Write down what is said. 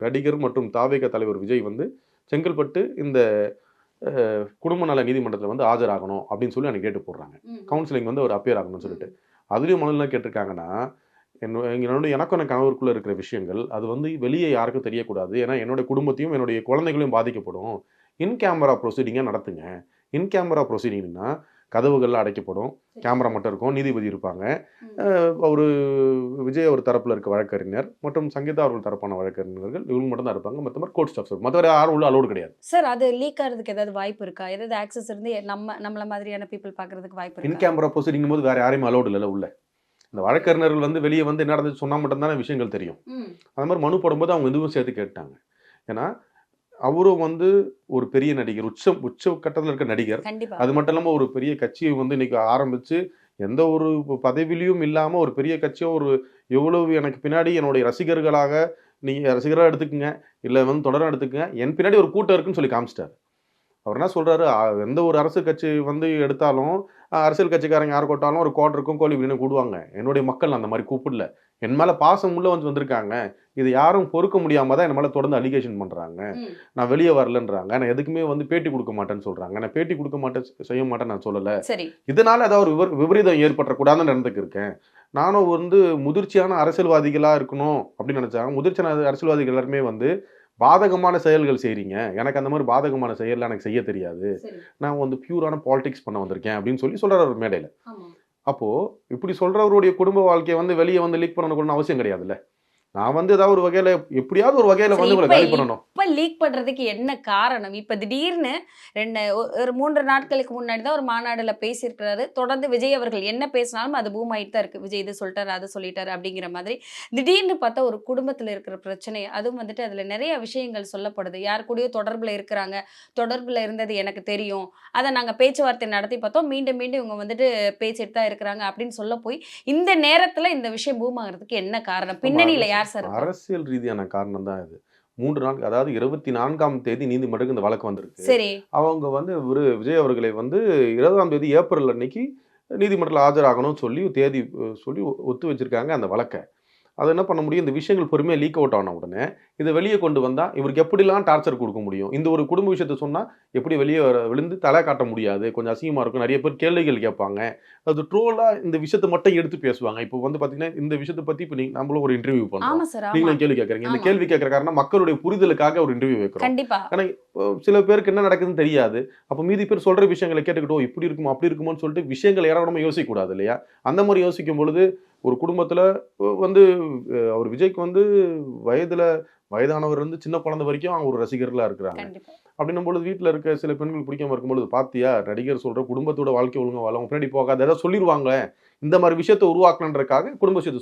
நடிகர் மற்றும் தாவேக தலைவர் விஜய் வந்து செங்கல்பட்டு இந்த குடும்ப நல நீதிமன்றத்தில் வந்து ஆஜராகணும் அப்படின்னு சொல்லி எனக்கு கேட்டு போடுறாங்க. கவுன்சிலிங் வந்து அவர் அப்பியர் ஆகணும்னு சொல்லிட்டு. அதுலேயும் மனு என்ன கேட்டிருக்காங்கன்னா, எனக்கும் என் கணவருக்குள்ள இருக்கிற விஷயங்கள் அது வந்து வெளியே யாருக்கும் தெரியக்கூடாது. ஏன்னா என்னுடைய குடும்பத்தையும் என்னுடைய குழந்தைகளையும் பாதிக்கப்படும். இன் கேமரா ப்ரொசீடிங்காக நடத்துங்க. இன் கேமரா ப்ரொசீடிங்னா கதவுகள்லாம் அடைக்கப்படும், கேமரா மட்டும் இருக்கும், நீதிபதி இருப்பாங்க. ஒரு விஜய் ஒரு தரப்பில் இருக்க வழக்கறிஞர் மற்றும் சங்கீதா அவர்கள் தரப்பான வழக்கறிஞர்கள் இவங்க மட்டும் தான் இருப்பாங்க. மற்ற மாதிரி கோர்ட் ஸ்டாஃப் மற்றவரை யாரும் உள்ள அலோடு கிடையாது. சார் அது லீக் ஆகிறதுக்கு ஏதாவது வாய்ப்பு இருக்கா? ஏதாவது ஆக்சஸ் இருந்து நம்மள மாதிரியான பீப்புள் பார்க்கறதுக்கு வாய்ப்பு இருக்கா? இன் கேமரா ப்ரொசீடிங் போது வேற யாரையும் அலோடு இல்லை உள்ள. இந்த வழக்கறிஞர்கள் வந்து வெளியே வந்து என்ன நடந்துச்சு சொன்னா மட்டும் தானே விஷயங்கள் தெரியும். அந்த மாதிரி மனு போடும்போது அவங்க இதுவும் சேர்த்து கேட்டாங்க. ஏன்னா அவரும் வந்து ஒரு பெரிய நடிகர், உச்ச கட்டத்தில் இருக்க நடிகர். அது மட்டும் இல்லாமல் ஒரு பெரிய கட்சியை வந்து இன்னைக்கு ஆரம்பிச்சு எந்த ஒரு பதவியிலையும் இல்லாமல் ஒரு பெரிய கட்சியோ ஒரு எவ்வளவு எனக்கு பின்னாடி என்னுடைய ரசிகர்களாக நீங்கள் ரசிகராக எடுத்துக்கங்க, இல்லை வந்து தொடராக எடுத்துக்கங்க, என் பின்னாடி ஒரு கூட்டம் இருக்குன்னு சொல்லி காமிச்சிட்டார். அவர் என்ன சொல்றாரு, எந்த ஒரு அரசு கட்சி வந்து எடுத்தாலும் அரசியல் கட்சிக்காரங்க யார் கூட்டாலும் ஒரு கோட் இருக்கும், கோழி வின்னு கூடுவாங்க. என்னுடைய மக்கள் அந்த மாதிரி கூப்பிடல, என் மேல பாசம் உள்ள வந்திருக்காங்க. இது யாரும் பொறுக்க முடியாம தான் என் மேல தொடர்ந்து அலிகேஷன் பண்றாங்க. நான் வெளியே வரலன்றாங்க. நான் எதுக்குமே வந்து பேட்டி கொடுக்க மாட்டேன்னு சொல்றாங்க. நான் பேட்டி கொடுக்க மாட்டேன், செய்ய மாட்டேன் நான் சொல்லல. இதனால ஏதாவது ஒரு விபரீதம் ஏற்பட்டக்கூடாதுன்னு நடந்துக்கு இருக்கேன். நானும் வந்து முதிர்ச்சியான அரசியல்வாதிகளா இருக்கணும் அப்படின்னு நினைச்சாங்க. முதிர்ச்சியான அரசியல்வாதிகள் எல்லாருமே வந்து பாதகமான செயல்கள் செய்றீங்க, எனக்கு அந்த மாதிரி பாதகமான செயல்லாம் எனக்கு செய்ய தெரியாது, நான் வந்து பியூரான பாலிடிக்ஸ் பண்ண வந்திருக்கேன் அப்படின்னு சொல்றாரு அவர் மேடையில. அப்போ இப்படி சொல்றவருடைய குடும்ப வாழ்க்கையை வந்து வெளியே வந்து லீக் பண்ணணும்னு அவசியம் கிடையாதுல்ல. நான் வந்து ஏதாவது ஒரு வகையில எப்படியாவது ஒரு வகையில வந்து உங்களை காலி பண்ணணும். இப்ப லீக் பண்றதுக்கு என்ன காரணம்? இப்ப திடீர்னு ஒரு 3 நாட்களுக்கு முன்னாடி தான் ஒரு மாநாடுல பேசியிருக்கிறாரு. தொடர்ந்து விஜய் அவர்கள் என்ன பேசினாலும் அது பூம் ஆயிட்டு தான் இருக்கு. விஜய் இது சொல்லிட்டாரு, அது சொல்லிட்டாரு அப்படிங்கிற மாதிரி. திடீர்னு பார்த்தா ஒரு குடும்பத்துல இருக்கிற பிரச்சனை, அதுவும் வந்துட்டு அதுல நிறைய விஷயங்கள் சொல்லப்படுது. யார் கூடயோ தொடர்புல இருக்கிறாங்க, தொடர்புல இருந்தது எனக்கு தெரியும், அதை நாங்க பேச்சுவார்த்தை நடத்தி பார்த்தோம், மீண்டும் மீண்டும் இவங்க வந்துட்டு பேசிட்டு தான் இருக்கிறாங்க அப்படின்னு சொல்ல போய் இந்த நேரத்துல இந்த விஷயம் பூம் ஆகிறதுக்கு என்ன காரணம்? பின்னணியில அரசியல் ரீதியான காரணம் தான் இது. 3 நாள், அதாவது 24ஆம் தேதி நீதிமன்றத்துக்கு இந்த வழக்கு வந்திருக்கு. சரி. அவங்க வந்து விஜய் அவர்களை வந்து 20ஆம் தேதி ஏப்ரல் அன்னைக்கு நீதிமன்றத்தில் ஆஜராகணும்னு சொல்லி தேதி சொல்லி ஒத்து வச்சிருக்காங்க அந்த வழக்கை. அதை என்ன பண்ண முடியும், இந்த விஷயங்கள் பொறுமையாக லீக் அவுட் ஆன உடனே இதை வெளியே கொண்டு வந்தால் இவருக்கு எப்படிலாம் டார்ச்சர் கொடுக்க முடியும், இந்த ஒரு குடும்ப விஷயத்த சொன்னால் எப்படி வெளியே விழுந்து தலை காட்ட முடியாது, கொஞ்சம் அசிங்கமாக இருக்கும், நிறைய பேர் கேள்விகள் கேட்பாங்க, அது ட்ரோலாக இந்த விஷயத்தை மட்டும் எடுத்து பேசுவாங்க. இப்போ வந்து பார்த்தீங்கன்னா இந்த விஷயத்தை பற்றி இப்போ நம்மளும் ஒரு இன்டர்வியூ பண்ணுறோம், நீங்களும் கேள்வி கேட்குறீங்க. இந்த கேள்வி கேட்குற காரணம் மக்களுடைய புரிதலுக்காக ஒரு இன்டர்வியூ வைக்கிறோம். ஆனால் சில பேருக்கு என்ன நடக்குதுன்னு தெரியாது. அப்போ மீதி பேர் சொல்கிற விஷயங்களை கேட்டுக்கிட்டோம், இப்படி இருக்குமோ அப்படி இருக்குமோன்னு சொல்லிட்டு விஷயங்கள் ஏறாம யோசிக்கக்கூடாது இல்லையா? அந்த மாதிரி யோசிக்கும் பொழுது ஒரு குடும்பத்தில் வந்து அவர் விஜய்க்கு வந்து வயதானவர் வந்து சின்ன குழந்தை வரைக்கும் அவங்க ஒரு ரசிகர்களாக இருக்கிறாங்க. அப்படின்னும் பொழுது வீட்டில் இருக்க சில பெண்கள் பிடிக்காம இருக்கும்பொழுது பாத்தியா நடிகர் சொல்ற குடும்பத்தோட வாழ்க்கை ஒழுங்கா வாழ பின்னாடி போகாத ஏதாவது சொல்லிடுவாங்க, இந்த மாதிரி விஷயத்தை உருவாக்கணுன்றதுக்காக குடும்ப விஷயத்தை